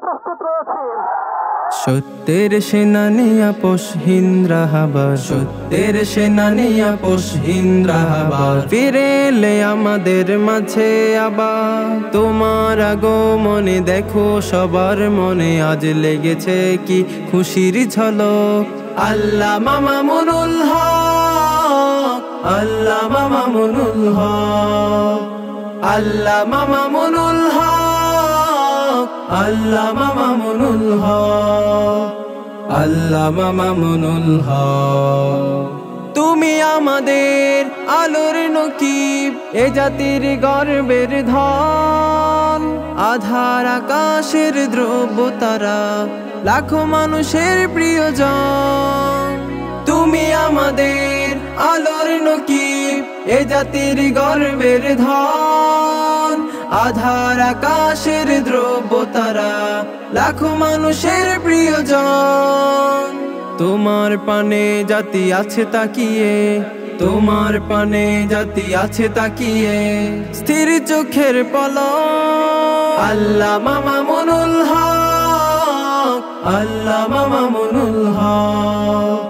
প্রস্তুত রয়েছে। সত্যের সেনানী আপোষ হিন্দ্রাহাবার, সত্যের সেনানী আপোষ হিন্দ্রাহাবার, ফিরে এলে আমাদের মাঝে আবার। তোমার আগমনে দেখো সবার মনে আজ লেগেছে কি খুশির ঝলক। আল্লামা মামুনুল হক, আল্লামা মামুনুল হক, আল্লামা মামুনুল হক, আল্লামা মামুনুল হক, আল্লামা মামুনুল হক। তুমি আমাদের আলোর নকিব, এ জাতির গর্বের ধন। আধার আকাশের দ্রব্য তারা, লাখো মানুষের প্রিয়জন। তুমি আমাদের আলোর নকিব, এ জাতির গর্বের ধন। আধার আকাশের দ্রব্য তারা, লাখো মানুষের প্রিয়জন। তোমার পানে জাতি আছে তাকিয়ে, তোমার পানে জাতি আছে তাকিয়ে, স্থির চোখের পলক। আল্লামা মামুনুল হক, আল্লামা মামুনুল হক,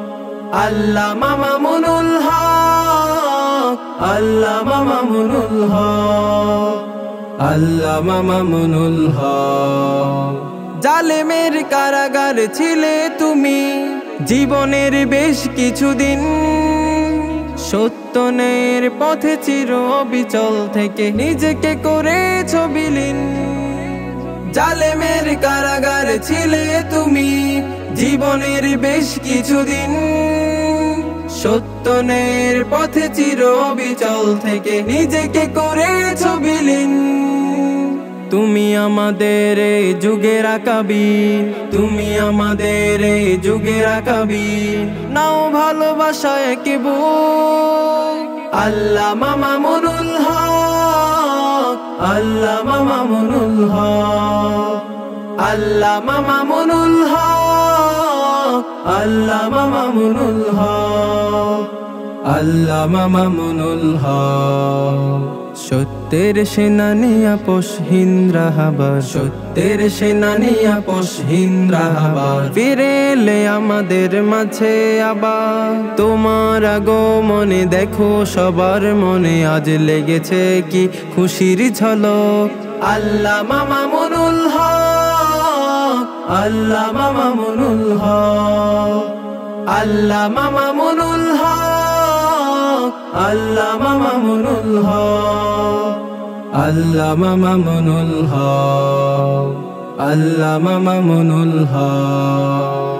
আল্লামা মামুনুল হক, আল্লামা মামুনুল হক, আল্লামা মামুনুল হক। জালেমের কারাগার ছিলে তুমি জীবনের বেশ কিছুদিন, সত্য ন্যায়ের পথে চির অবিচল থেকে নিজেকে করেছ বিলীন। জালেমের কারাগার ছিলে তুমি জীবনের বেশ কিছুদিন, সত্য ন্যায়ের পথে চির অবিচল থেকে নিজেকে করেছ বিলীন। তুমি আমাদের এই যুগের আকাবির, তুমি আমাদের এই যুগের আকাবির, নাও ভালোবাসায় কে বুক। আল্লামা মামুনুল হক, আল্লামা মামুনুল হক, আল্লামা মামুনুল হক, আল্লামা মামুনুল হক, আল্লামা মামুনুল হক। সত্যের সেনানী আপোষ হিন্দ্রাহাবার, সত্যের সেনানী আপোষ হিন্দ্রাহাবার, ফিরে এলে আমাদের মাঝে আবার। তোমার আগমনে দেখো সবার মনে আজ লেগেছে কি খুশির ঝলক। আল্লামা মামুনুল হক, আল্লামা মামুনুল হক, আল্লামা মামুনুল হক, আল্লামা মামুনুল হক, আল্লামা মামুনুল হক, আল্লামা মামুনুল হক।